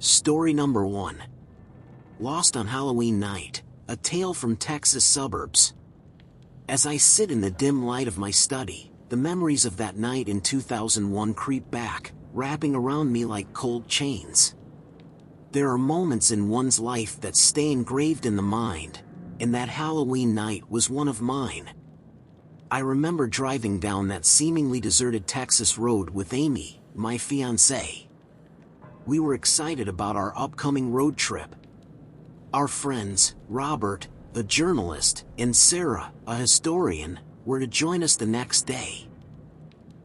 Story number 1. Lost on Halloween Night, a tale from Texas suburbs. As I sit in the dim light of my study, the memories of that night in 2001 creep back, wrapping around me like cold chains. There are moments in one's life that stay engraved in the mind, and that Halloween night was one of mine. I remember driving down that seemingly deserted Texas road with Amy, my fiancée. We were excited about our upcoming road trip. Our friends, Robert, a journalist, and Sarah, a historian, were to join us the next day.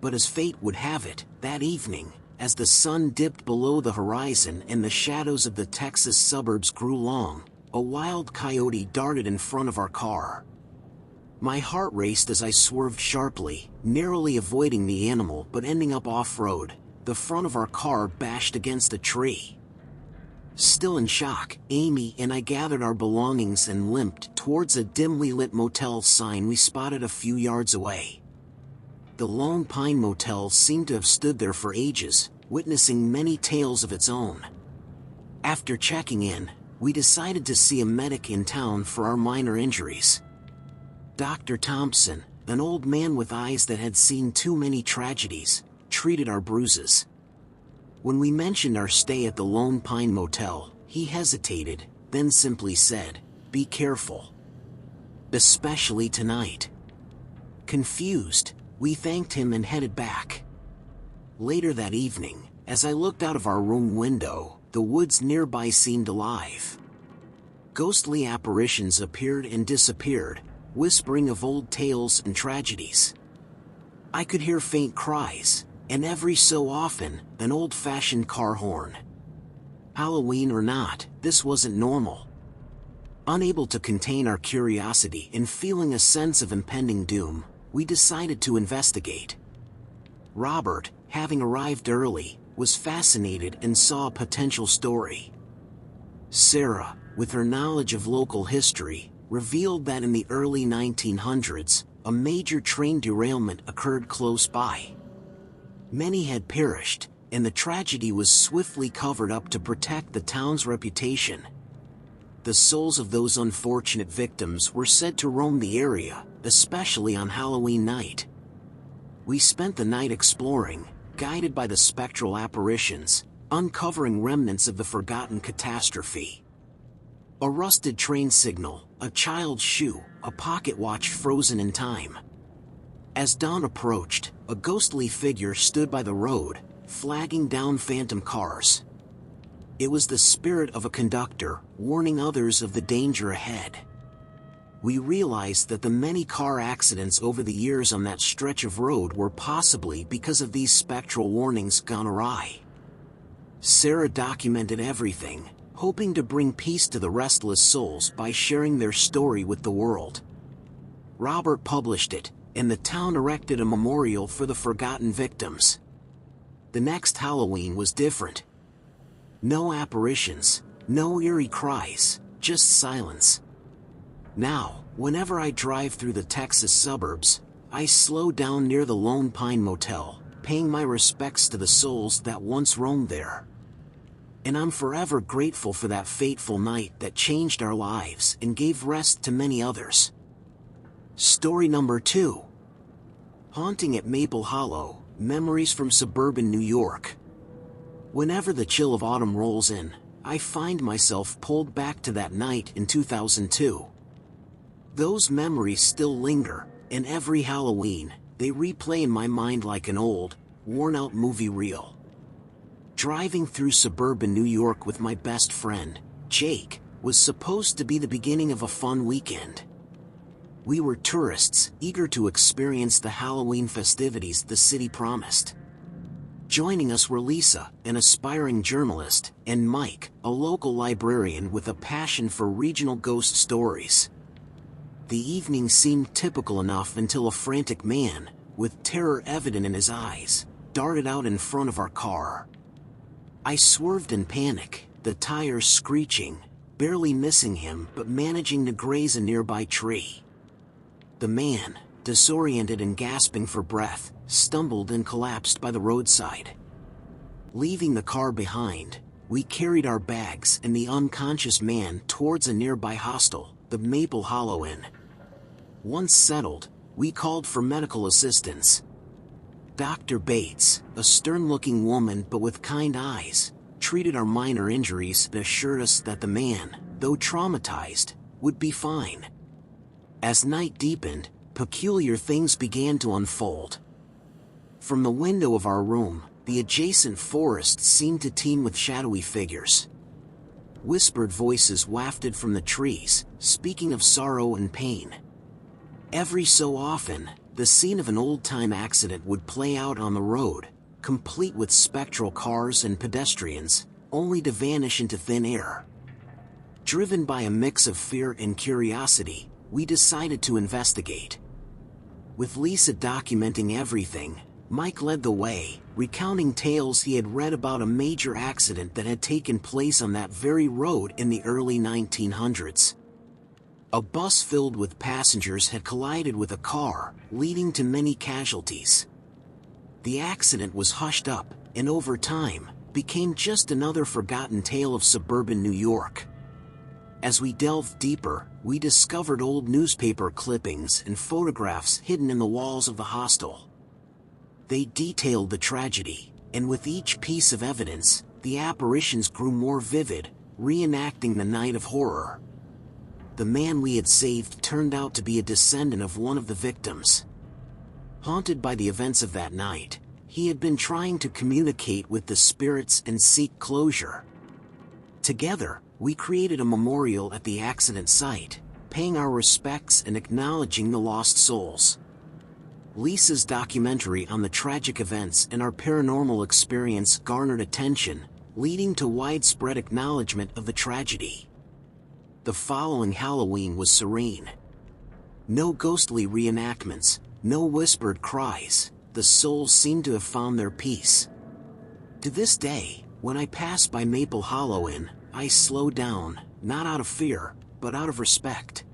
But as fate would have it, that evening, as the sun dipped below the horizon and the shadows of the Texas suburbs grew long, a wild coyote darted in front of our car. My heart raced as I swerved sharply, narrowly avoiding the animal but ending up off-road. The front of our car bashed against a tree. Still in shock, Amy and I gathered our belongings and limped towards a dimly lit motel sign we spotted a few yards away. The Lone Pine Motel seemed to have stood there for ages, witnessing many tales of its own. After checking in, we decided to see a medic in town for our minor injuries. Dr. Thompson, an old man with eyes that had seen too many tragedies, treated our bruises. When we mentioned our stay at the Lone Pine Motel, he hesitated, then simply said, "Be careful. Especially tonight." Confused, we thanked him and headed back. Later that evening, as I looked out of our room window, the woods nearby seemed alive. Ghostly apparitions appeared and disappeared, whispering of old tales and tragedies. I could hear faint cries, and every so often, an old-fashioned car horn. Halloween or not, this wasn't normal. Unable to contain our curiosity and feeling a sense of impending doom, we decided to investigate. Robert, having arrived early, was fascinated and saw a potential story. Sarah, with her knowledge of local history, revealed that in the early 1900s, a major train derailment occurred close by. Many had perished, and the tragedy was swiftly covered up to protect the town's reputation. The souls of those unfortunate victims were said to roam the area, especially on Halloween night. We spent the night exploring, guided by the spectral apparitions, uncovering remnants of the forgotten catastrophe. A rusted train signal, a child's shoe, a pocket watch frozen in time. As dawn approached, a ghostly figure stood by the road, flagging down phantom cars. It was the spirit of a conductor, warning others of the danger ahead. We realized that the many car accidents over the years on that stretch of road were possibly because of these spectral warnings gone awry. Sarah documented everything, hoping to bring peace to the restless souls by sharing their story with the world. Robert published it, and the town erected a memorial for the forgotten victims. The next Halloween was different. No apparitions, no eerie cries, just silence. Now, whenever I drive through the Texas suburbs, I slow down near the Lone Pine Motel, paying my respects to the souls that once roamed there. And I'm forever grateful for that fateful night that changed our lives and gave rest to many others. Story number 2. Haunting at Maple Hollow, Memories from Suburban New York. Whenever the chill of autumn rolls in, I find myself pulled back to that night in 2002. Those memories still linger, and every Halloween, they replay in my mind like an old, worn-out movie reel. Driving through suburban New York with my best friend, Jake, was supposed to be the beginning of a fun weekend. We were tourists, eager to experience the Halloween festivities the city promised. Joining us were Lisa, an aspiring journalist, and Mike, a local librarian with a passion for regional ghost stories. The evening seemed typical enough until a frantic man, with terror evident in his eyes, darted out in front of our car. I swerved in panic, the tires screeching, barely missing him but managing to graze a nearby tree. The man, disoriented and gasping for breath, stumbled and collapsed by the roadside. Leaving the car behind, we carried our bags and the unconscious man towards a nearby hostel, the Maple Hollow Inn. Once settled, we called for medical assistance. Dr. Bates, a stern-looking woman but with kind eyes, treated our minor injuries and assured us that the man, though traumatized, would be fine. As night deepened, peculiar things began to unfold. From the window of our room, the adjacent forest seemed to teem with shadowy figures. Whispered voices wafted from the trees, speaking of sorrow and pain. Every so often, the scene of an old-time accident would play out on the road, complete with spectral cars and pedestrians, only to vanish into thin air. Driven by a mix of fear and curiosity, we decided to investigate. With Lisa documenting everything, Mike led the way, recounting tales he had read about a major accident that had taken place on that very road in the early 1900s. A bus filled with passengers had collided with a car, leading to many casualties. The accident was hushed up, and over time, became just another forgotten tale of suburban New York. As we delved deeper, we discovered old newspaper clippings and photographs hidden in the walls of the hostel. They detailed the tragedy, and with each piece of evidence, the apparitions grew more vivid, reenacting the night of horror. The man we had saved turned out to be a descendant of one of the victims. Haunted by the events of that night, he had been trying to communicate with the spirits and seek closure. Together, we created a memorial at the accident site, paying our respects and acknowledging the lost souls. Lisa's documentary on the tragic events and our paranormal experience garnered attention, leading to widespread acknowledgement of the tragedy. The following Halloween was serene. No ghostly reenactments, no whispered cries, the souls seemed to have found their peace. To this day, when I pass by Maple Hollow Inn, I slow down, not out of fear, but out of respect.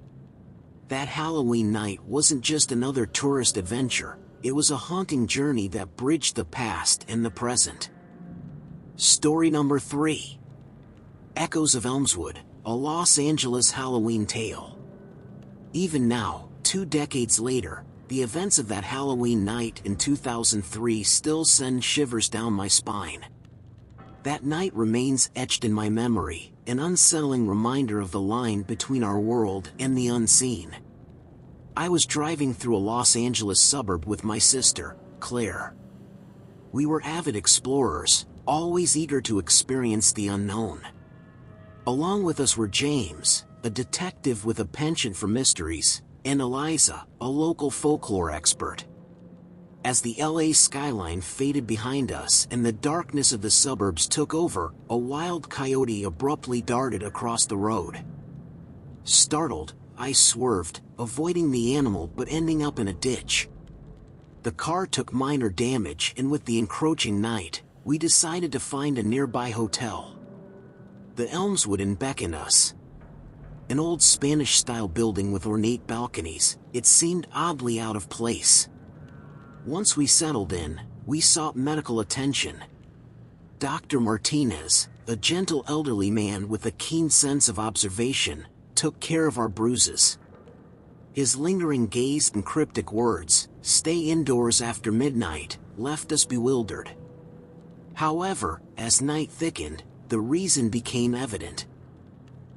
That Halloween night wasn't just another tourist adventure, it was a haunting journey that bridged the past and the present. Story number 3. Echoes of Elmswood, a Los Angeles Halloween tale. Even now, 2 decades later, the events of that Halloween night in 2003 still send shivers down my spine. That night remains etched in my memory, an unsettling reminder of the line between our world and the unseen. I was driving through a Los Angeles suburb with my sister, Claire. We were avid explorers, always eager to experience the unknown. Along with us were James, a detective with a penchant for mysteries, and Eliza, a local folklore expert. As the LA skyline faded behind us and the darkness of the suburbs took over, a wild coyote abruptly darted across the road. Startled, I swerved, avoiding the animal but ending up in a ditch. The car took minor damage, and with the encroaching night, we decided to find a nearby hotel. The Elmswood Inn beckoned us. An old Spanish-style building with ornate balconies, it seemed oddly out of place. Once we settled in, we sought medical attention. Dr. Martinez, a gentle elderly man with a keen sense of observation, took care of our bruises. His lingering gaze and cryptic words, "Stay indoors after midnight," left us bewildered. However, as night thickened, the reason became evident.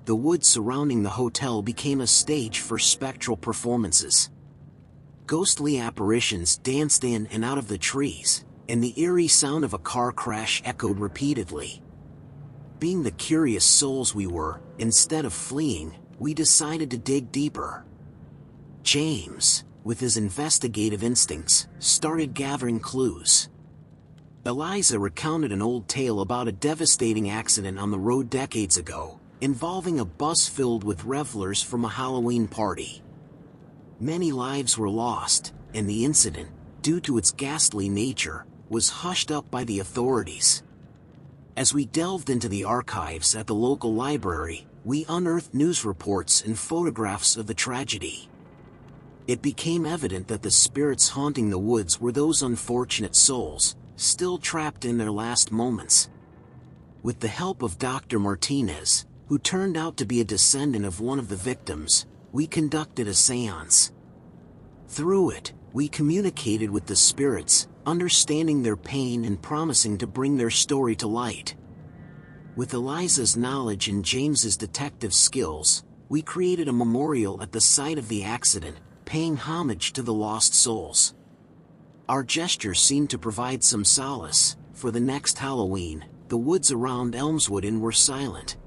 The woods surrounding the hotel became a stage for spectral performances. Ghostly apparitions danced in and out of the trees, and the eerie sound of a car crash echoed repeatedly. Being the curious souls we were, instead of fleeing, we decided to dig deeper. James, with his investigative instincts, started gathering clues. Eliza recounted an old tale about a devastating accident on the road decades ago, involving a bus filled with revelers from a Halloween party. Many lives were lost, and the incident, due to its ghastly nature, was hushed up by the authorities. As we delved into the archives at the local library, we unearthed news reports and photographs of the tragedy. It became evident that the spirits haunting the woods were those unfortunate souls, still trapped in their last moments. With the help of Dr. Martinez, who turned out to be a descendant of one of the victims, we conducted a seance. Through it, we communicated with the spirits, understanding their pain and promising to bring their story to light. With Eliza's knowledge and James's detective skills, we created a memorial at the site of the accident, paying homage to the lost souls. Our gesture seemed to provide some solace. For the next Halloween, the woods around Elmswood Inn were silent.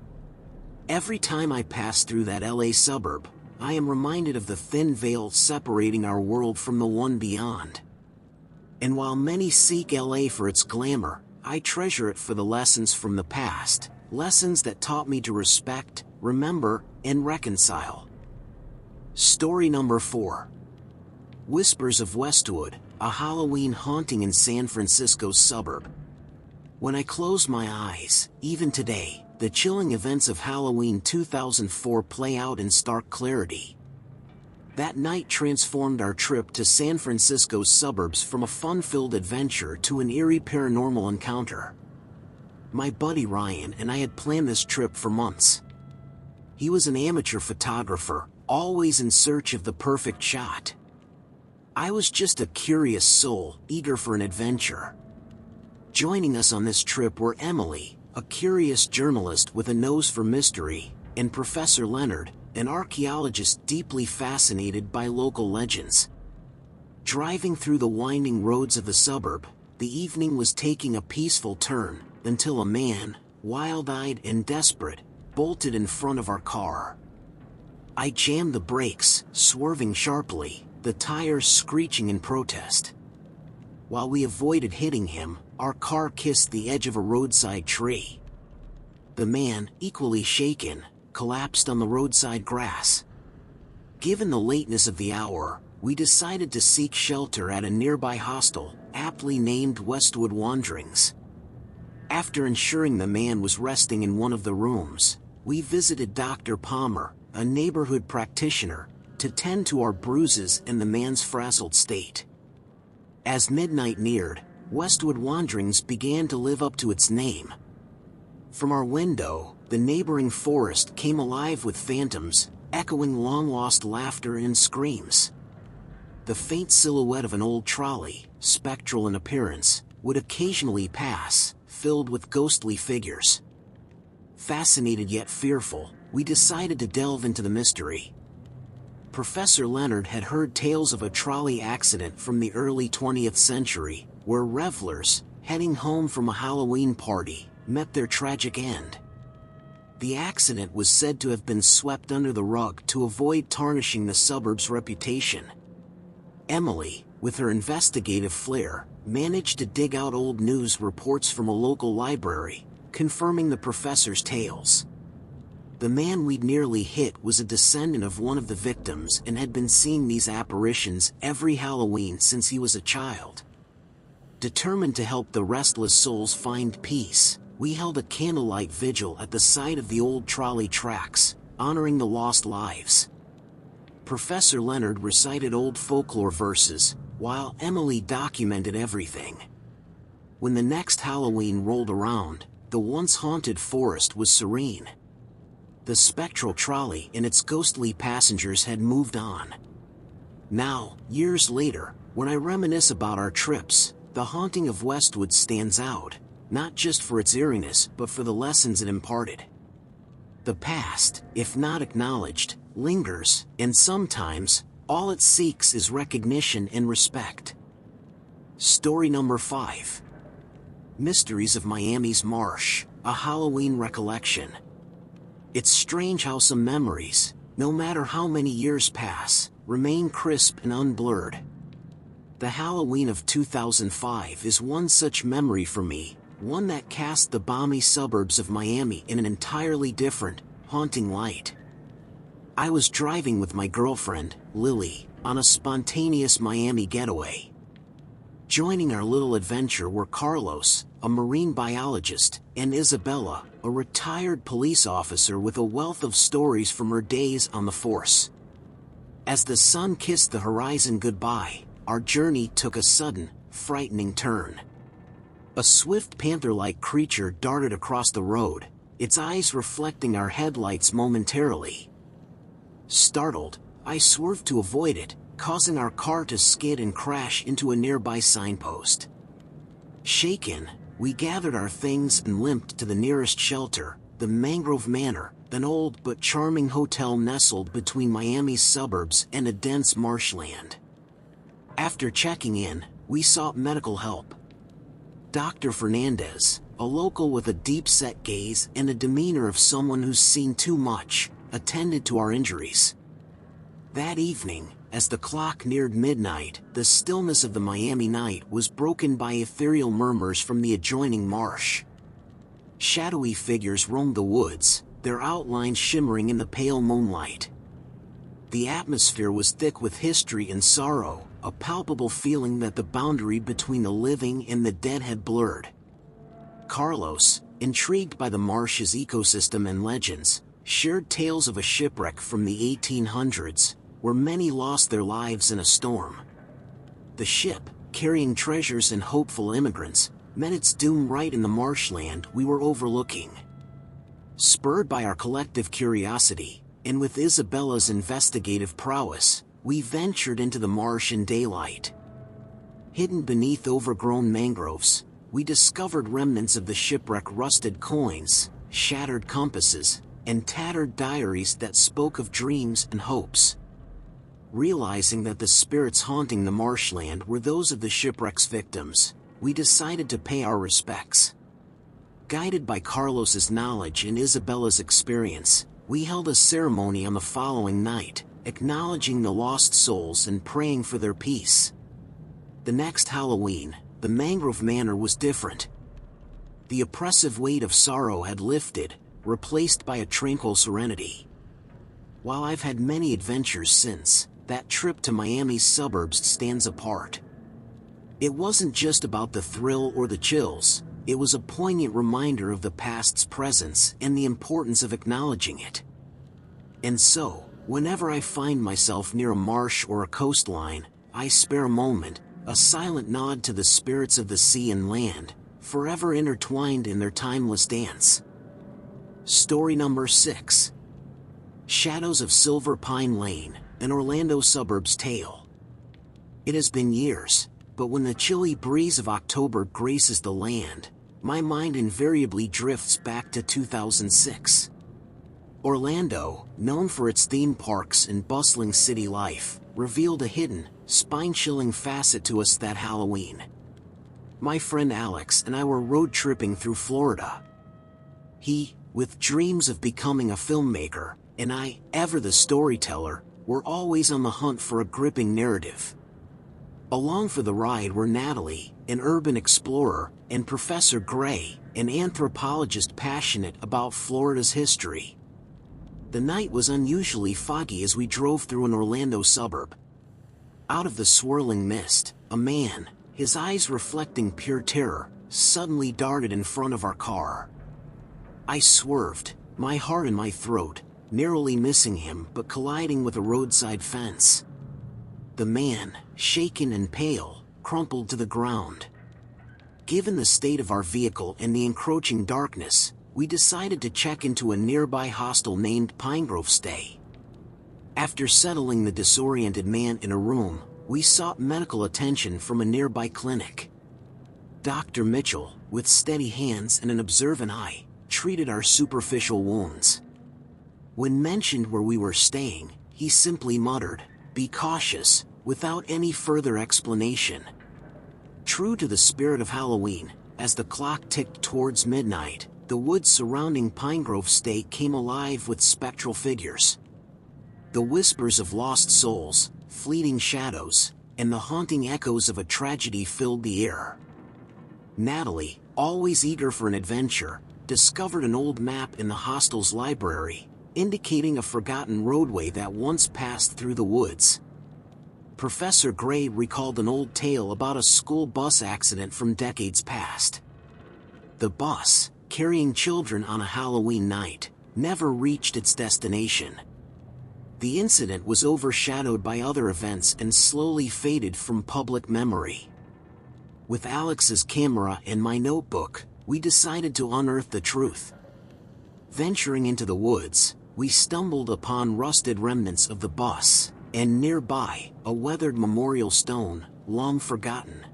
Every time I pass through that LA suburb, I am reminded of the thin veil separating our world from the one beyond. And while many seek LA for its glamour, I treasure it for the lessons from the past, lessons that taught me to respect, remember, and reconcile. Story number 4. Whispers of Westwood, a Halloween haunting in San Francisco's suburb. When I close my eyes, even today, the chilling events of Halloween 2004 play out in stark clarity. That night transformed our trip to San Francisco's suburbs from a fun-filled adventure to an eerie paranormal encounter. My buddy Ryan and I had planned this trip for months. He was an amateur photographer, always in search of the perfect shot. I was just a curious soul, eager for an adventure. Joining us on this trip were Emily, a curious journalist with a nose for mystery, and Professor Leonard, an archaeologist deeply fascinated by local legends. Driving through the winding roads of the suburb, the evening was taking a peaceful turn, until a man, wild-eyed and desperate, bolted in front of our car. I jammed the brakes, swerving sharply, the tires screeching in protest. While we avoided hitting him, our car kissed the edge of a roadside tree. The man, equally shaken, collapsed on the roadside grass. Given the lateness of the hour, we decided to seek shelter at a nearby hostel, aptly named Westwood Wanderings. After ensuring the man was resting in one of the rooms, we visited Dr. Palmer, a neighborhood practitioner, to tend to our bruises and the man's frazzled state. As midnight neared, Westwood Wanderings began to live up to its name. From our window, the neighboring forest came alive with phantoms, echoing long-lost laughter and screams. The faint silhouette of an old trolley, spectral in appearance, would occasionally pass, filled with ghostly figures. Fascinated yet fearful, we decided to delve into the mystery. Professor Leonard had heard tales of a trolley accident from the early 20th century, where revelers, heading home from a Halloween party, met their tragic end. The accident was said to have been swept under the rug to avoid tarnishing the suburb's reputation. Emily, with her investigative flair, managed to dig out old news reports from a local library, confirming the professor's tales. The man we'd nearly hit was a descendant of one of the victims and had been seeing these apparitions every Halloween since he was a child. Determined to help the restless souls find peace, we held a candlelight vigil at the site of the old trolley tracks, honoring the lost lives. Professor Leonard recited old folklore verses, while Emily documented everything. When the next Halloween rolled around, the once haunted forest was serene. The spectral trolley and its ghostly passengers had moved on. Now, years later, when I reminisce about our trips, the haunting of Westwood stands out, not just for its eeriness but for the lessons it imparted. The past, if not acknowledged, lingers, and sometimes, all it seeks is recognition and respect. Story number 5. Mysteries of Miami's Marsh, a Halloween recollection. It's strange how some memories, no matter how many years pass, remain crisp and unblurred. The Halloween of 2005 is one such memory for me, one that cast the balmy suburbs of Miami in an entirely different, haunting light. I was driving with my girlfriend, Lily, on a spontaneous Miami getaway. Joining our little adventure were Carlos, a marine biologist, and Isabella, a retired police officer with a wealth of stories from her days on the force. As the sun kissed the horizon goodbye, our journey took a sudden, frightening turn. A swift panther-like creature darted across the road, its eyes reflecting our headlights momentarily. Startled, I swerved to avoid it, causing our car to skid and crash into a nearby signpost. Shaken, we gathered our things and limped to the nearest shelter, the Mangrove Manor, an old but charming hotel nestled between Miami's suburbs and a dense marshland. After checking in, we sought medical help. Dr. Fernandez, a local with a deep-set gaze and a demeanor of someone who's seen too much, attended to our injuries. That evening, as the clock neared midnight, the stillness of the Miami night was broken by ethereal murmurs from the adjoining marsh. Shadowy figures roamed the woods, their outlines shimmering in the pale moonlight. The atmosphere was thick with history and sorrow, a palpable feeling that the boundary between the living and the dead had blurred. Carlos, intrigued by the marsh's ecosystem and legends, shared tales of a shipwreck from the 1800s, where many lost their lives in a storm. The ship, carrying treasures and hopeful immigrants, met its doom right in the marshland we were overlooking. Spurred by our collective curiosity, and with Isabella's investigative prowess, we ventured into the marsh in daylight. Hidden beneath overgrown mangroves, we discovered remnants of the shipwreck, rusted coins, shattered compasses, and tattered diaries that spoke of dreams and hopes. Realizing that the spirits haunting the marshland were those of the shipwreck's victims, we decided to pay our respects. Guided by Carlos's knowledge and Isabella's experience, we held a ceremony on the following night, acknowledging the lost souls and praying for their peace. The next Halloween, the Mangrove Manor was different. The oppressive weight of sorrow had lifted, replaced by a tranquil serenity. While I've had many adventures since, that trip to Miami's suburbs stands apart. It wasn't just about the thrill or the chills, it was a poignant reminder of the past's presence and the importance of acknowledging it. And so, whenever I find myself near a marsh or a coastline, I spare a moment, a silent nod to the spirits of the sea and land, forever intertwined in their timeless dance. Story number 6. Shadows of Silver Pine Lane, an Orlando suburbs tale. It has been years, but when the chilly breeze of October graces the land, my mind invariably drifts back to 2006. Orlando, known for its theme parks and bustling city life, revealed a hidden, spine-chilling facet to us that Halloween. My friend Alex and I were road tripping through Florida. He, with dreams of becoming a filmmaker, and I, ever the storyteller, were always on the hunt for a gripping narrative. Along for the ride were Natalie, an urban explorer, and Professor Gray, an anthropologist passionate about Florida's history. The night was unusually foggy as we drove through an Orlando suburb. Out of the swirling mist, a man, his eyes reflecting pure terror, suddenly darted in front of our car. I swerved, my heart in my throat, narrowly missing him but colliding with a roadside fence. The man, shaken and pale, crumpled to the ground. Given the state of our vehicle and the encroaching darkness, we decided to check into a nearby hostel named Pinegrove Stay. After settling the disoriented man in a room, we sought medical attention from a nearby clinic. Dr. Mitchell, with steady hands and an observant eye, treated our superficial wounds. When mentioned where we were staying, he simply muttered, "Be cautious," without any further explanation. True to the spirit of Halloween, as the clock ticked towards midnight, the woods surrounding Pinegrove Stay came alive with spectral figures. The whispers of lost souls, fleeting shadows, and the haunting echoes of a tragedy filled the air. Natalie, always eager for an adventure, discovered an old map in the hostel's library, indicating a forgotten roadway that once passed through the woods. Professor Gray recalled an old tale about a school bus accident from decades past. The bus, carrying children on a Halloween night, never reached its destination. The incident was overshadowed by other events and slowly faded from public memory. With Alex's camera and my notebook, we decided to unearth the truth. Venturing into the woods, we stumbled upon rusted remnants of the bus, and nearby, a weathered memorial stone, long forgotten.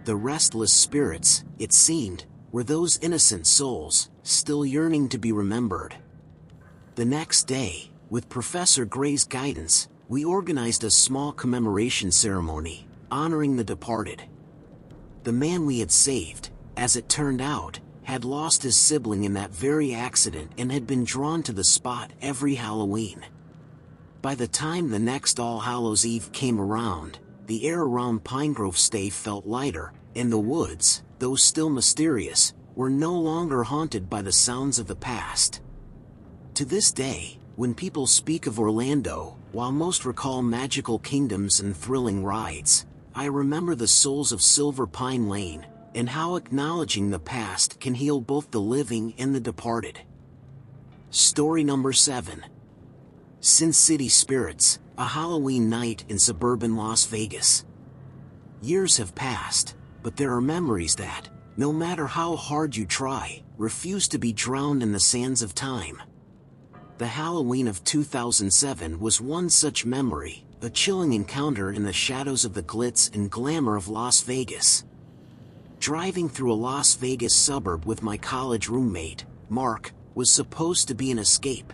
The restless spirits, it seemed, were those innocent souls, still yearning to be remembered. The next day, with Professor Gray's guidance, we organized a small commemoration ceremony, honoring the departed. The man we had saved, as it turned out, had lost his sibling in that very accident and had been drawn to the spot every Halloween. By the time the next All Hallows Eve came around, the air around Pinegrove Stay felt lighter, and the woods, though still mysterious, were no longer haunted by the sounds of the past. To this day, when people speak of Orlando, while most recall magical kingdoms and thrilling rides, I remember the souls of Silver Pine Lane, and how acknowledging the past can heal both the living and the departed. Story number 7. Sin City Spirits, a Halloween night in suburban Las Vegas. Years have passed, but there are memories that, no matter how hard you try, refuse to be drowned in the sands of time. The Halloween of 2007 was one such memory, a chilling encounter in the shadows of the glitz and glamour of Las Vegas. Driving through a Las Vegas suburb with my college roommate, Mark, was supposed to be an escape.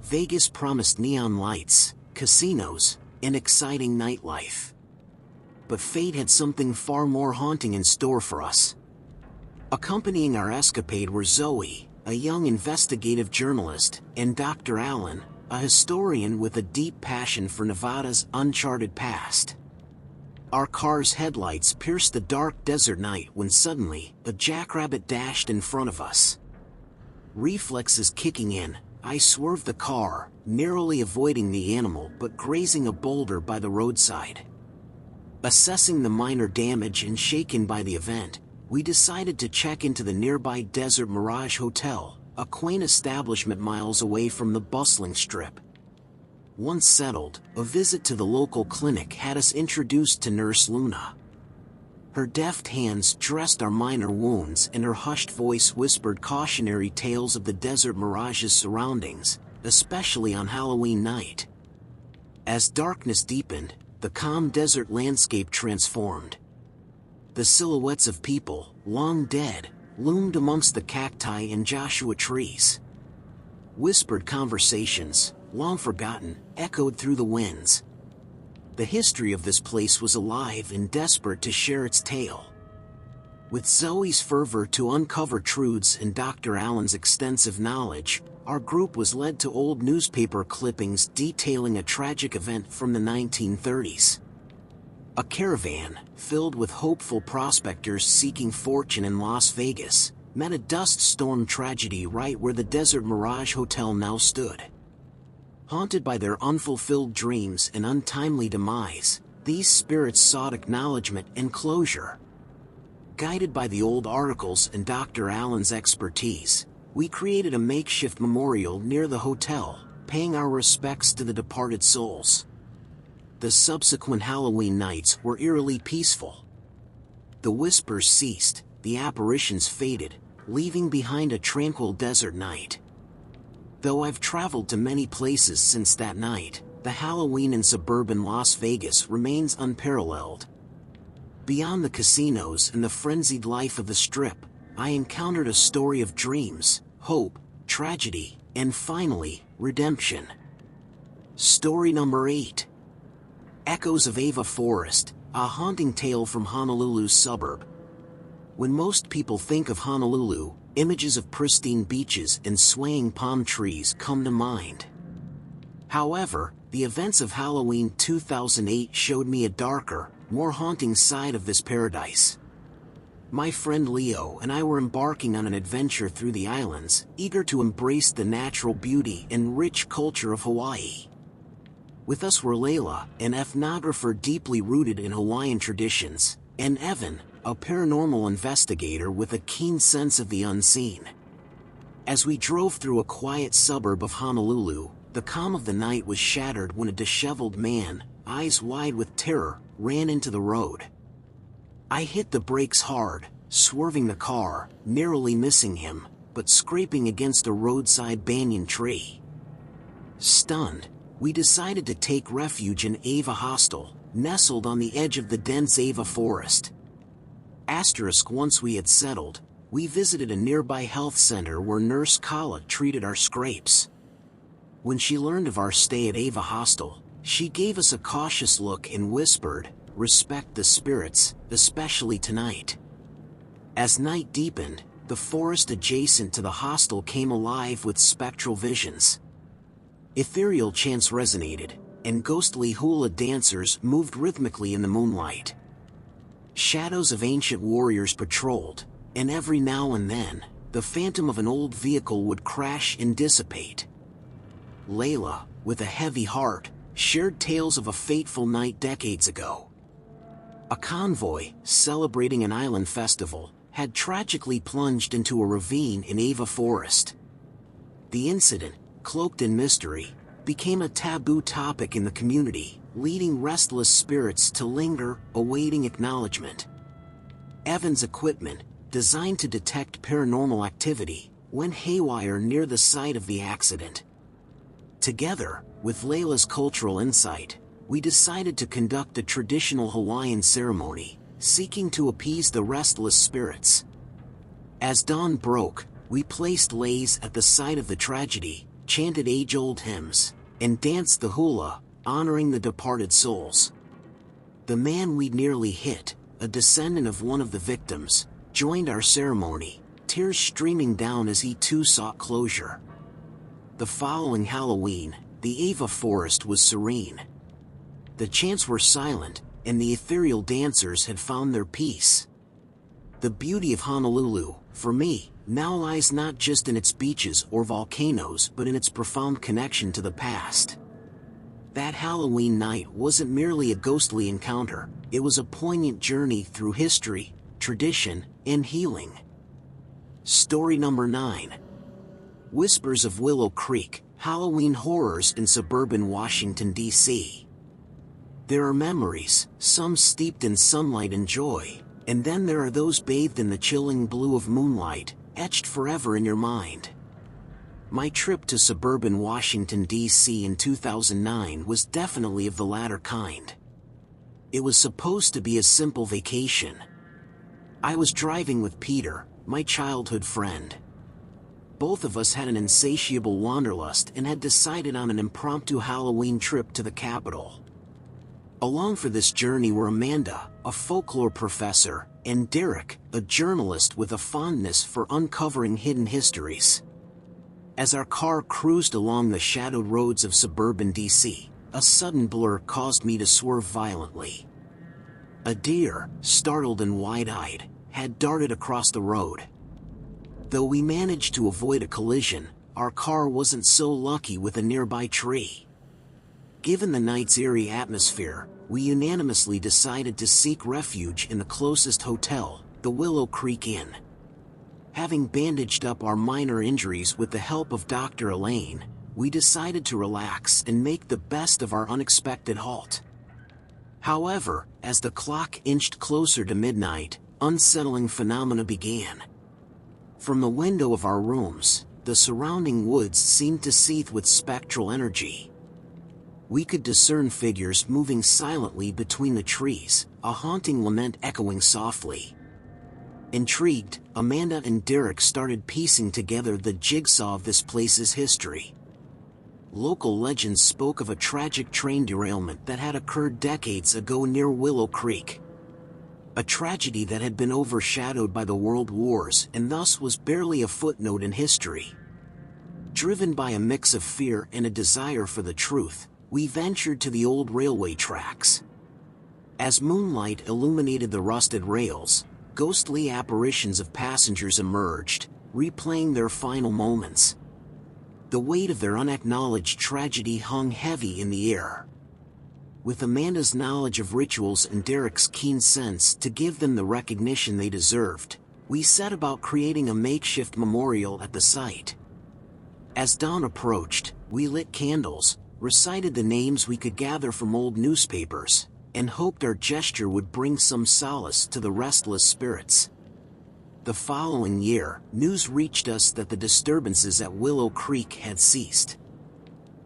Vegas promised neon lights, casinos, and exciting nightlife. But fate had something far more haunting in store for us. Accompanying our escapade were Zoe, a young investigative journalist, and Dr. Allen, a historian with a deep passion for Nevada's uncharted past. Our car's headlights pierced the dark desert night when suddenly, a jackrabbit dashed in front of us. Reflexes kicking in, I swerved the car, narrowly avoiding the animal but grazing a boulder by the roadside. Assessing the minor damage and shaken by the event, we decided to check into the nearby Desert Mirage Hotel, a quaint establishment miles away from the bustling strip. Once settled, a visit to the local clinic had us introduced to Nurse Luna. Her deft hands dressed our minor wounds and her hushed voice whispered cautionary tales of the Desert Mirage's surroundings, especially on Halloween night. As darkness deepened, the calm desert landscape transformed. The silhouettes of people, long dead, loomed amongst the cacti and Joshua trees. Whispered conversations, long forgotten, echoed through the winds. The history of this place was alive and desperate to share its tale. With Zoe's fervor to uncover truths and Dr. Allen's extensive knowledge, our group was led to old newspaper clippings detailing a tragic event from the 1930s. A caravan, filled with hopeful prospectors seeking fortune in Las Vegas, met a dust storm tragedy right where the Desert Mirage Hotel now stood. Haunted by their unfulfilled dreams and untimely demise, these spirits sought acknowledgement and closure. Guided by the old articles and Dr. Allen's expertise, we created a makeshift memorial near the hotel, paying our respects to the departed souls. The subsequent Halloween nights were eerily peaceful. The whispers ceased, the apparitions faded, leaving behind a tranquil desert night. Though I've traveled to many places since that night, the Halloween in suburban Las Vegas remains unparalleled. Beyond the casinos and the frenzied life of the Strip, I encountered a story of dreams, hope, tragedy, and finally, redemption. Story number 8. Echoes of Ava Forest, a haunting tale from Honolulu's suburb. When most people think of Honolulu, images of pristine beaches and swaying palm trees come to mind. However, the events of Halloween 2008 showed me a darker, more haunting side of this paradise. My friend Leo and I were embarking on an adventure through the islands, eager to embrace the natural beauty and rich culture of Hawaii. With us were Layla, an ethnographer deeply rooted in Hawaiian traditions, and Evan, a paranormal investigator with a keen sense of the unseen. As we drove through a quiet suburb of Honolulu, the calm of the night was shattered when a disheveled man, eyes wide with terror, ran into the road. I hit the brakes hard, swerving the car, narrowly missing him, but scraping against a roadside banyan tree. Stunned, we decided to take refuge in Ava Hostel, nestled on the edge of the dense Ava forest. Once we had settled, we visited a nearby health center where Nurse Kala treated our scrapes. When she learned of our stay at Ava Hostel, she gave us a cautious look and whispered, "Respect the spirits, especially tonight." As night deepened, the forest adjacent to the hostel came alive with spectral visions. Ethereal chants resonated, and ghostly hula dancers moved rhythmically in the moonlight. Shadows of ancient warriors patrolled, and every now and then, the phantom of an old vehicle would crash and dissipate. Layla, with a heavy heart, shared tales of a fateful night decades ago. A convoy, celebrating an island festival, had tragically plunged into a ravine in Ava Forest. The incident, cloaked in mystery, became a taboo topic in the community, leading restless spirits to linger, awaiting acknowledgement. Evan's equipment, designed to detect paranormal activity, went haywire near the site of the accident. Together, with Layla's cultural insight, we decided to conduct a traditional Hawaiian ceremony, seeking to appease the restless spirits. As dawn broke, we placed leis at the site of the tragedy, chanted age-old hymns, and danced the hula, honoring the departed souls. The man we'd nearly hit, a descendant of one of the victims, joined our ceremony, tears streaming down as he too sought closure. The following Halloween, the Ava Forest was serene. The chants were silent, and the ethereal dancers had found their peace. The beauty of Honolulu, for me, now lies not just in its beaches or volcanoes but in its profound connection to the past. That Halloween night wasn't merely a ghostly encounter, it was a poignant journey through history, tradition, and healing. Story number 9. Whispers of Willow Creek, Halloween Horrors in Suburban Washington, D.C. There are memories, some steeped in sunlight and joy, and then there are those bathed in the chilling blue of moonlight, etched forever in your mind. My trip to suburban Washington, D.C. in 2009 was definitely of the latter kind. It was supposed to be a simple vacation. I was driving with Peter, my childhood friend. Both of us had an insatiable wanderlust and had decided on an impromptu Halloween trip to the capital. Along for this journey were Amanda, a folklore professor, and Derek, a journalist with a fondness for uncovering hidden histories. As our car cruised along the shadowed roads of suburban D.C., a sudden blur caused me to swerve violently. A deer, startled and wide-eyed, had darted across the road. Though we managed to avoid a collision, our car wasn't so lucky with a nearby tree. Given the night's eerie atmosphere, we unanimously decided to seek refuge in the closest hotel, the Willow Creek Inn. Having bandaged up our minor injuries with the help of Dr. Elaine, we decided to relax and make the best of our unexpected halt. However, as the clock inched closer to midnight, unsettling phenomena began. From the window of our rooms, the surrounding woods seemed to seethe with spectral energy. We could discern figures moving silently between the trees, a haunting lament echoing softly. Intrigued, Amanda and Derek started piecing together the jigsaw of this place's history. Local legends spoke of a tragic train derailment that had occurred decades ago near Willow Creek. A tragedy that had been overshadowed by the world wars and thus was barely a footnote in history. Driven by a mix of fear and a desire for the truth, we ventured to the old railway tracks. As moonlight illuminated the rusted rails, ghostly apparitions of passengers emerged, replaying their final moments. The weight of their unacknowledged tragedy hung heavy in the air. With Amanda's knowledge of rituals and Derek's keen sense to give them the recognition they deserved, we set about creating a makeshift memorial at the site. As dawn approached, we lit candles, recited the names we could gather from old newspapers, and hoped our gesture would bring some solace to the restless spirits. The following year, news reached us that the disturbances at Willow Creek had ceased.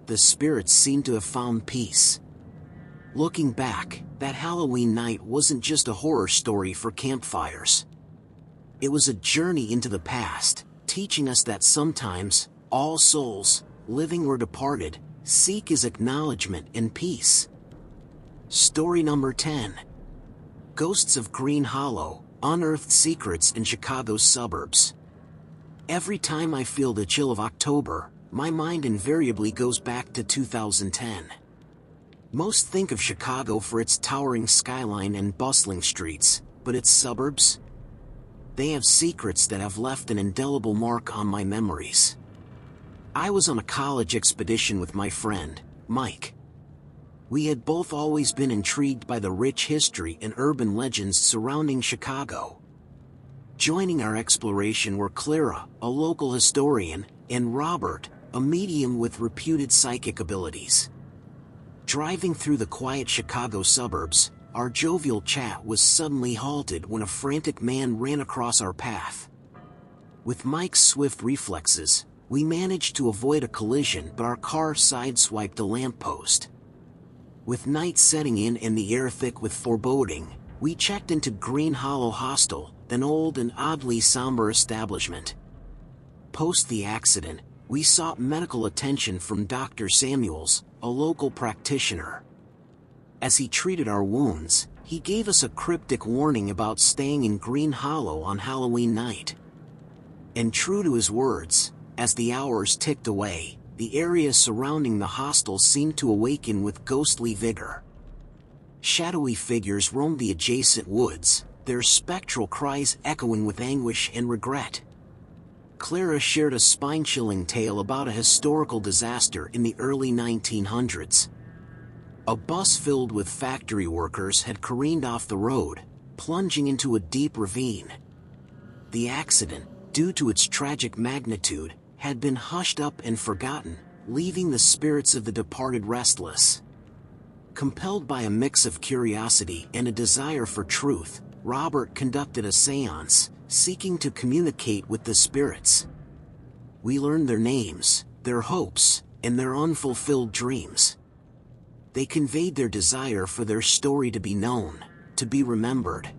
The spirits seemed to have found peace. Looking back, that Halloween night wasn't just a horror story for campfires. It was a journey into the past, teaching us that sometimes, all souls, living or departed, seek His acknowledgement and peace. Story number 10. Ghosts of Green Hollow, Unearthed Secrets in Chicago's Suburbs. Every time I feel the chill of October, my mind invariably goes back to 2010. Most think of Chicago for its towering skyline and bustling streets, but its suburbs? They have secrets that have left an indelible mark on my memories. I was on a college expedition with my friend, Mike. We had both always been intrigued by the rich history and urban legends surrounding Chicago. Joining our exploration were Clara, a local historian, and Robert, a medium with reputed psychic abilities. Driving through the quiet Chicago suburbs, our jovial chat was suddenly halted when a frantic man ran across our path. With Mike's swift reflexes, we managed to avoid a collision, but our car sideswiped a lamppost. With night setting in and the air thick with foreboding, we checked into Green Hollow Hostel, an old and oddly somber establishment. Post the accident, we sought medical attention from Dr. Samuels, a local practitioner. As he treated our wounds, he gave us a cryptic warning about staying in Green Hollow on Halloween night. And true to his words, as the hours ticked away, the area surrounding the hostel seemed to awaken with ghostly vigor. Shadowy figures roamed the adjacent woods, their spectral cries echoing with anguish and regret. Clara shared a spine-chilling tale about a historical disaster in the early 1900s. A bus filled with factory workers had careened off the road, plunging into a deep ravine. The accident, due to its tragic magnitude, had been hushed up and forgotten, leaving the spirits of the departed restless. Compelled by a mix of curiosity and a desire for truth, Robert conducted a séance, seeking to communicate with the spirits. We learned their names, their hopes, and their unfulfilled dreams. They conveyed their desire for their story to be known, to be remembered.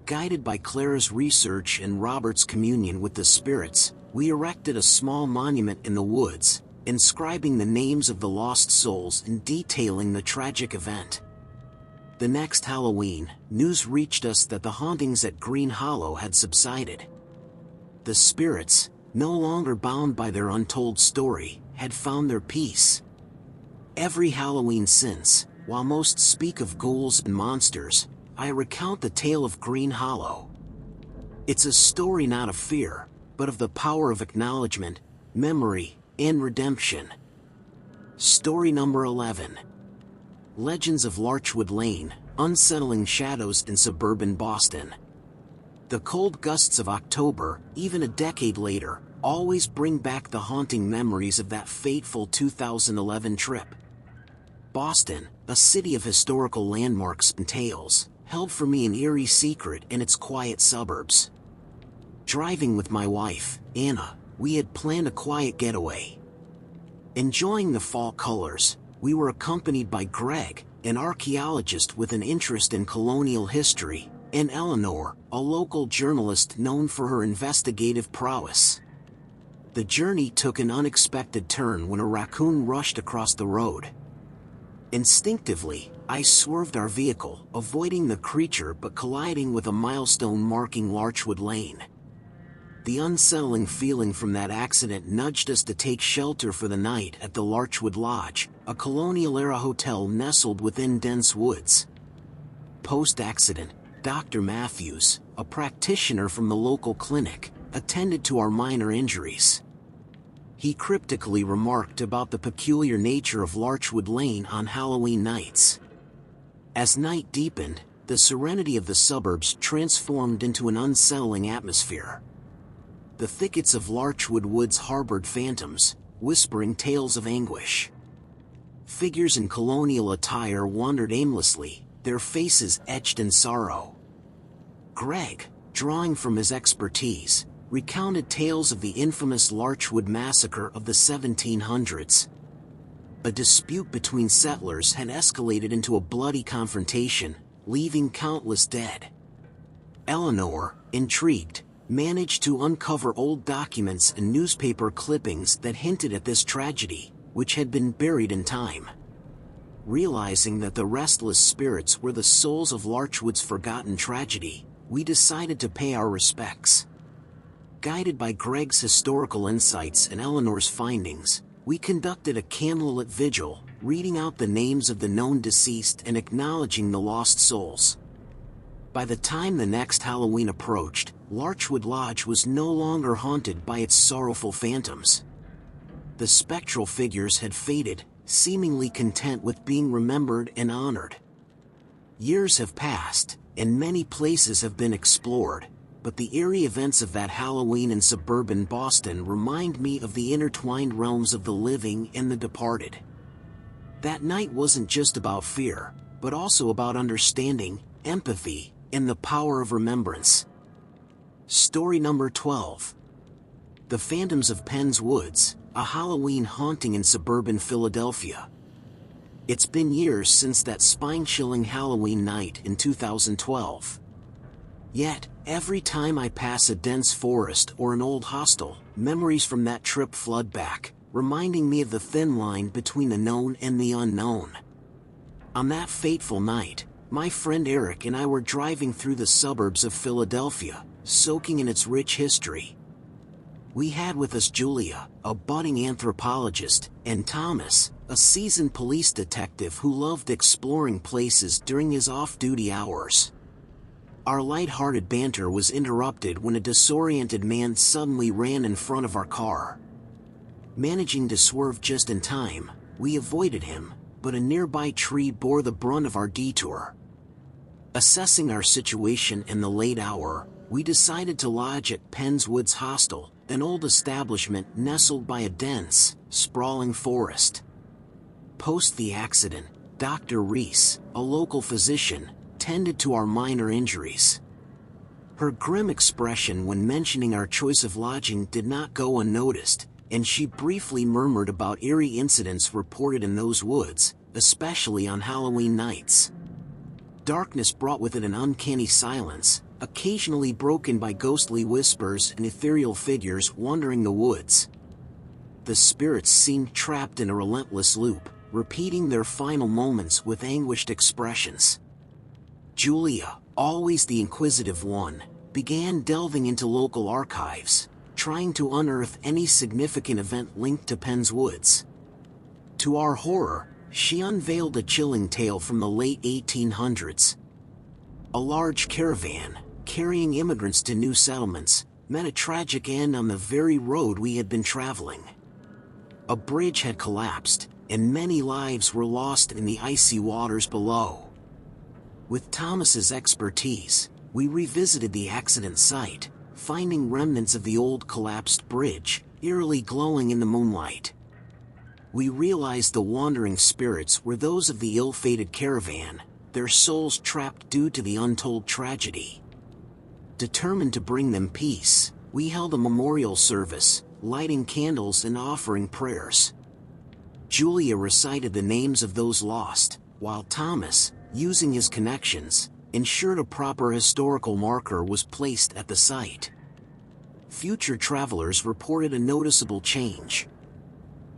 Guided by Clara's research and Robert's communion with the spirits, we erected a small monument in the woods, inscribing the names of the lost souls and detailing the tragic event. The next Halloween, news reached us that the hauntings at Green Hollow had subsided. The spirits, no longer bound by their untold story, had found their peace. Every Halloween since, while most speak of ghouls and monsters, I recount the tale of Green Hollow. It's a story not of fear, but of the power of acknowledgement, memory, and redemption. Story number 11. Legends of Larchwood Lane, Unsettling Shadows in Suburban Boston. The cold gusts of October, even a decade later, always bring back the haunting memories of that fateful 2011 trip. Boston, a city of historical landmarks and tales, held for me an eerie secret in its quiet suburbs. Driving with my wife, Anna, we had planned a quiet getaway. Enjoying the fall colors, we were accompanied by Greg, an archaeologist with an interest in colonial history, and Eleanor, a local journalist known for her investigative prowess. The journey took an unexpected turn when a raccoon rushed across the road. Instinctively, I swerved our vehicle, avoiding the creature but colliding with a milestone marking Larchwood Lane. The unsettling feeling from that accident nudged us to take shelter for the night at the Larchwood Lodge, a colonial-era hotel nestled within dense woods. Post-accident, Dr. Matthews, a practitioner from the local clinic, attended to our minor injuries. He cryptically remarked about the peculiar nature of Larchwood Lane on Halloween nights. As night deepened, the serenity of the suburbs transformed into an unsettling atmosphere. The thickets of Larchwood Woods harbored phantoms, whispering tales of anguish. Figures in colonial attire wandered aimlessly, their faces etched in sorrow. Greg, drawing from his expertise, recounted tales of the infamous Larchwood Massacre of the 1700s. A dispute between settlers had escalated into a bloody confrontation, leaving countless dead. Eleanor, intrigued, managed to uncover old documents and newspaper clippings that hinted at this tragedy, which had been buried in time. Realizing that the restless spirits were the souls of Larchwood's forgotten tragedy, we decided to pay our respects. Guided by Greg's historical insights and Eleanor's findings, we conducted a candlelit vigil, reading out the names of the known deceased and acknowledging the lost souls. By the time the next Halloween approached, Larchwood Lodge was no longer haunted by its sorrowful phantoms. The spectral figures had faded, seemingly content with being remembered and honored. Years have passed, and many places have been explored, but the eerie events of that Halloween in suburban Boston remind me of the intertwined realms of the living and the departed. That night wasn't just about fear, but also about understanding, empathy, and the power of remembrance. Story number 12. The Phantoms of Penn's Woods, a Halloween haunting in suburban Philadelphia. It's been years since that spine-chilling Halloween night in 2012. Yet, every time I pass a dense forest or an old hostel, memories from that trip flood back, reminding me of the thin line between the known and the unknown. On that fateful night, my friend Eric and I were driving through the suburbs of Philadelphia, soaking in its rich history. We had with us Julia, a budding anthropologist, and Thomas, a seasoned police detective who loved exploring places during his off-duty hours. Our light-hearted banter was interrupted when a disoriented man suddenly ran in front of our car. Managing to swerve just in time, we avoided him, but a nearby tree bore the brunt of our detour. Assessing our situation in the late hour, we decided to lodge at Penn's Woods Hostel, an old establishment nestled by a dense, sprawling forest. Post the accident, Dr. Reese, a local physician, tended to our minor injuries. Her grim expression when mentioning our choice of lodging did not go unnoticed, and she briefly murmured about eerie incidents reported in those woods, especially on Halloween nights. Darkness brought with it an uncanny silence, occasionally broken by ghostly whispers and ethereal figures wandering the woods. The spirits seemed trapped in a relentless loop, repeating their final moments with anguished expressions. Julia, always the inquisitive one, began delving into local archives, trying to unearth any significant event linked to Penn's Woods. To our horror, she unveiled a chilling tale from the late 1800s. A large caravan, carrying immigrants to new settlements, met a tragic end on the very road we had been traveling. A bridge had collapsed, and many lives were lost in the icy waters below. With Thomas's expertise, we revisited the accident site, finding remnants of the old collapsed bridge, eerily glowing in the moonlight. We realized the wandering spirits were those of the ill-fated caravan, their souls trapped due to the untold tragedy. Determined to bring them peace, we held a memorial service, lighting candles and offering prayers. Julia recited the names of those lost, while Thomas, using his connections, ensured a proper historical marker was placed at the site. Future travelers reported a noticeable change.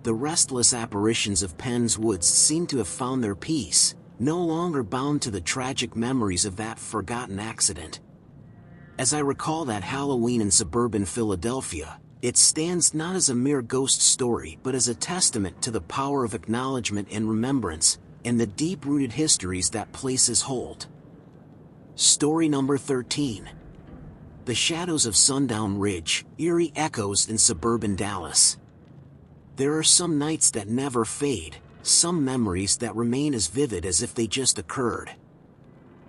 The restless apparitions of Penn's Woods seemed to have found their peace, no longer bound to the tragic memories of that forgotten accident. As I recall that Halloween in suburban Philadelphia, it stands not as a mere ghost story but as a testament to the power of acknowledgement and remembrance, and the deep-rooted histories that places hold. Story number 13. The Shadows of Sundown Ridge, eerie echoes in suburban Dallas. There are some nights that never fade, some memories that remain as vivid as if they just occurred.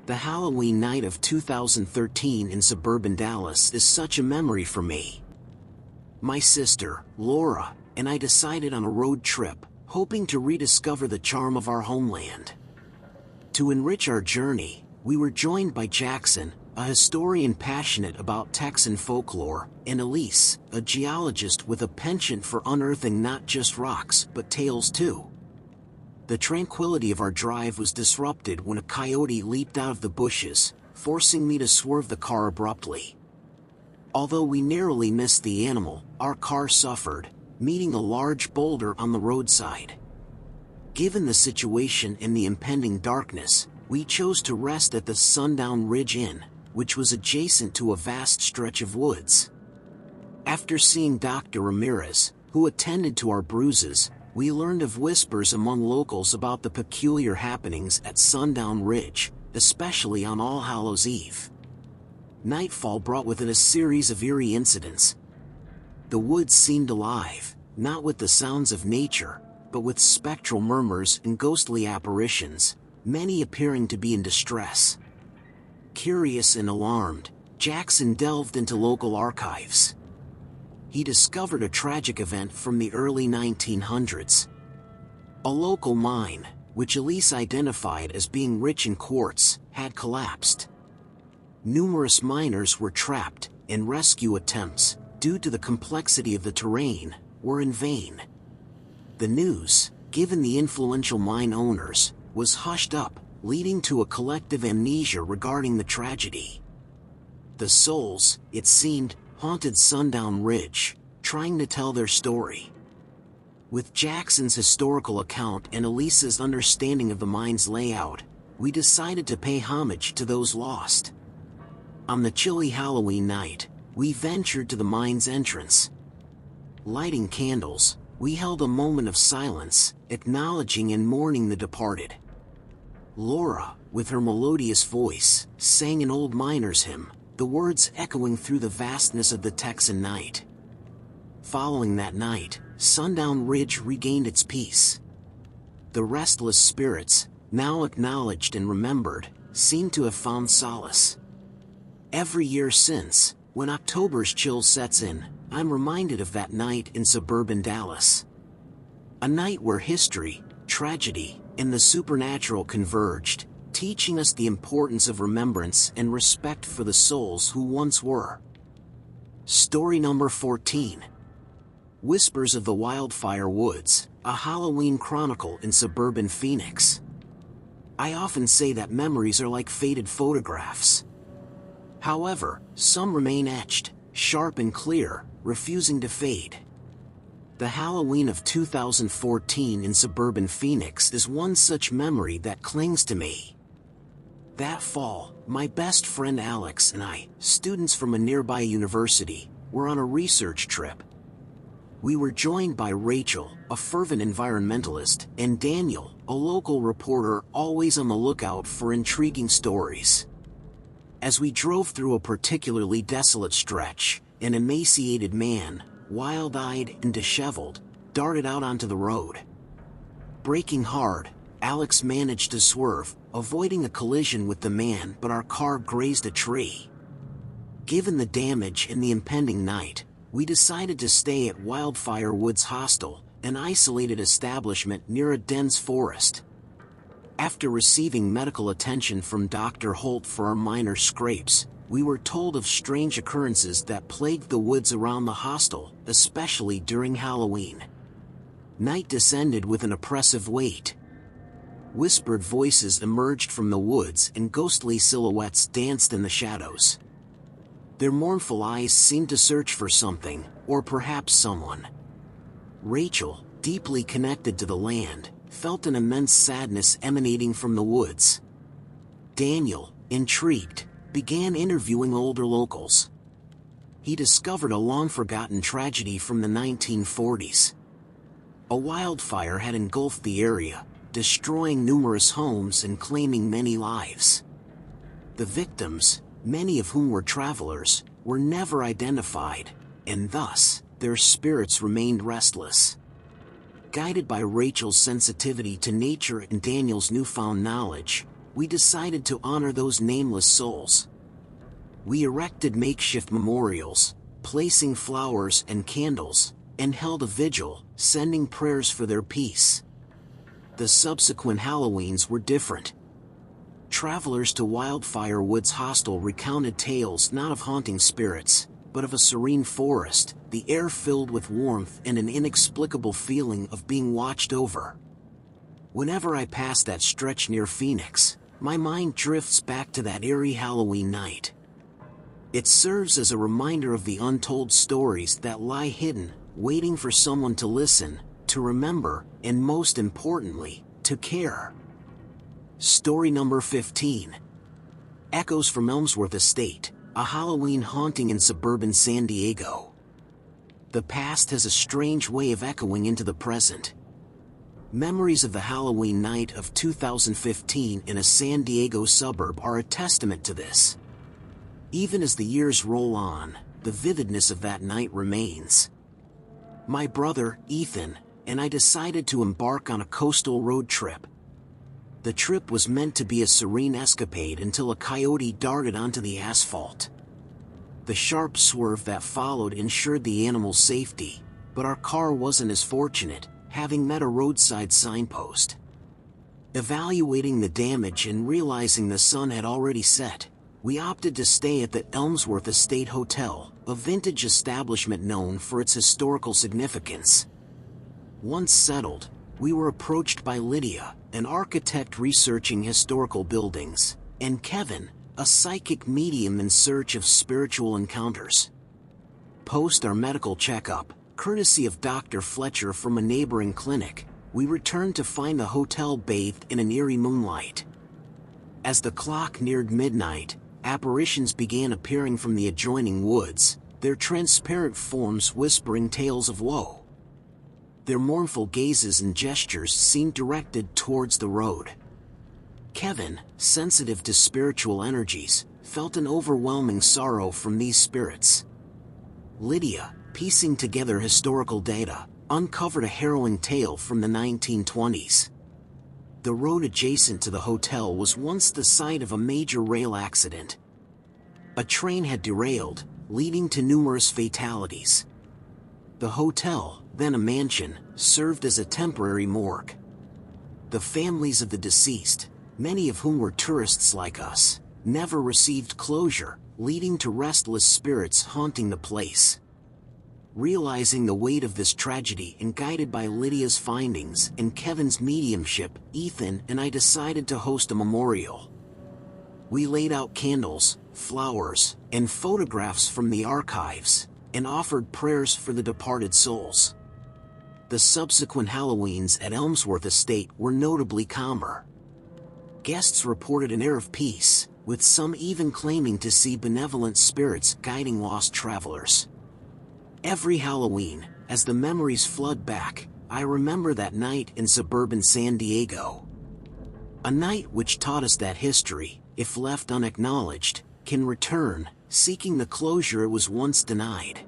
The Halloween night of 2013 in suburban Dallas is such a memory for me. My sister, Laura, and I decided on a road trip, hoping to rediscover the charm of our homeland. To enrich our journey, we were joined by Jackson, a historian passionate about Texan folklore, and Elise, a geologist with a penchant for unearthing not just rocks but tales too. The tranquility of our drive was disrupted when a coyote leaped out of the bushes, forcing me to swerve the car abruptly. Although we narrowly missed the animal, our car suffered, meeting a large boulder on the roadside. Given the situation and the impending darkness, we chose to rest at the Sundown Ridge Inn, which was adjacent to a vast stretch of woods. After seeing Dr. Ramirez, who attended to our bruises, we learned of whispers among locals about the peculiar happenings at Sundown Ridge, especially on All Hallows Eve. Nightfall brought with it a series of eerie incidents. The woods seemed alive, not with the sounds of nature, but with spectral murmurs and ghostly apparitions, many appearing to be in distress. Curious and alarmed, Jackson delved into local archives. He discovered a tragic event from the early 1900s. A local mine, which Elise identified as being rich in quartz, had collapsed. Numerous miners were trapped, and rescue attempts, due to the complexity of the terrain, were in vain. The news, given the influential mine owners, was hushed up, leading to a collective amnesia regarding the tragedy. The souls, it seemed, haunted Sundown Ridge, trying to tell their story. With Jackson's historical account and Elise's understanding of the mine's layout, we decided to pay homage to those lost. On the chilly Halloween night, we ventured to the mine's entrance. Lighting candles, we held a moment of silence, acknowledging and mourning the departed. Laura, with her melodious voice, sang an old miner's hymn, the words echoing through the vastness of the Texan night. Following that night, Sundown Ridge regained its peace. The restless spirits, now acknowledged and remembered, seemed to have found solace. Every year since, when October's chill sets in, I'm reminded of that night in suburban Dallas. A night where history, tragedy, and the supernatural converged, teaching us the importance of remembrance and respect for the souls who once were. Story number 14. Whispers of the Wildfire Woods, a Halloween chronicle in suburban Phoenix. I often say that memories are like faded photographs. However, some remain etched, sharp and clear, refusing to fade. The Halloween of 2014 in suburban Phoenix is one such memory that clings to me. That fall, my best friend Alex and I, students from a nearby university, were on a research trip. We were joined by Rachel, a fervent environmentalist, and Daniel, a local reporter always on the lookout for intriguing stories. As we drove through a particularly desolate stretch, an emaciated man, wild-eyed and disheveled, darted out onto the road. Braking hard, Alex managed to swerve, avoiding a collision with the man, but our car grazed a tree. Given the damage and the impending night, we decided to stay at Wildfire Woods Hostel, an isolated establishment near a dense forest. After receiving medical attention from Dr. Holt for our minor scrapes, we were told of strange occurrences that plagued the woods around the hostel, especially during Halloween. Night descended with an oppressive weight. Whispered voices emerged from the woods and ghostly silhouettes danced in the shadows. Their mournful eyes seemed to search for something, or perhaps someone. Rachel, deeply connected to the land, felt an immense sadness emanating from the woods. Daniel, intrigued, began interviewing older locals. He discovered a long-forgotten tragedy from the 1940s. A wildfire had engulfed the area, destroying numerous homes and claiming many lives. The victims, many of whom were travelers, were never identified, and thus, their spirits remained restless. Guided by Rachel's sensitivity to nature and Daniel's newfound knowledge, we decided to honor those nameless souls. We erected makeshift memorials, placing flowers and candles, and held a vigil, sending prayers for their peace. The subsequent Halloweens were different. Travelers to Wildfire Woods Hostel recounted tales not of haunting spirits, but of a serene forest, the air filled with warmth and an inexplicable feeling of being watched over. Whenever I pass that stretch near Phoenix, my mind drifts back to that eerie Halloween night. It serves as a reminder of the untold stories that lie hidden, waiting for someone to listen, to remember, and most importantly, to care. Story number 15. Echoes from Elmsworth Estate, a Halloween haunting in suburban San Diego. The past has a strange way of echoing into the present. Memories of the Halloween night of 2015 in a San Diego suburb are a testament to this. Even as the years roll on, the vividness of that night remains. My brother, Ethan, and I decided to embark on a coastal road trip. The trip was meant to be a serene escapade until a coyote darted onto the asphalt. The sharp swerve that followed ensured the animal's safety, but our car wasn't as fortunate, having met a roadside signpost. Evaluating the damage and realizing the sun had already set, we opted to stay at the Elmsworth Estate Hotel, a vintage establishment known for its historical significance. Once settled, we were approached by Lydia, an architect researching historical buildings, and Kevin, a psychic medium in search of spiritual encounters. Post our medical checkup, courtesy of Dr. Fletcher from a neighboring clinic, we returned to find the hotel bathed in an eerie moonlight. As the clock neared midnight, apparitions began appearing from the adjoining woods, their transparent forms whispering tales of woe. Their mournful gazes and gestures seemed directed towards the road. Kevin, sensitive to spiritual energies, felt an overwhelming sorrow from these spirits. Lydia, piecing together historical data, uncovered a harrowing tale from the 1920s. The road adjacent to the hotel was once the site of a major rail accident. A train had derailed, leading to numerous fatalities. The hotel, then a mansion, served as a temporary morgue. The families of the deceased, many of whom were tourists like us, never received closure, leading to restless spirits haunting the place. Realizing the weight of this tragedy and guided by Lydia's findings and Kevin's mediumship, Ethan and I decided to host a memorial. We laid out candles, flowers, and photographs from the archives, and offered prayers for the departed souls. The subsequent Halloweens at Elmsworth Estate were notably calmer. Guests reported an air of peace, with some even claiming to see benevolent spirits guiding lost travelers. Every Halloween, as the memories flood back, I remember that night in suburban San Diego. A night which taught us that history, if left unacknowledged, can return, seeking the closure it was once denied.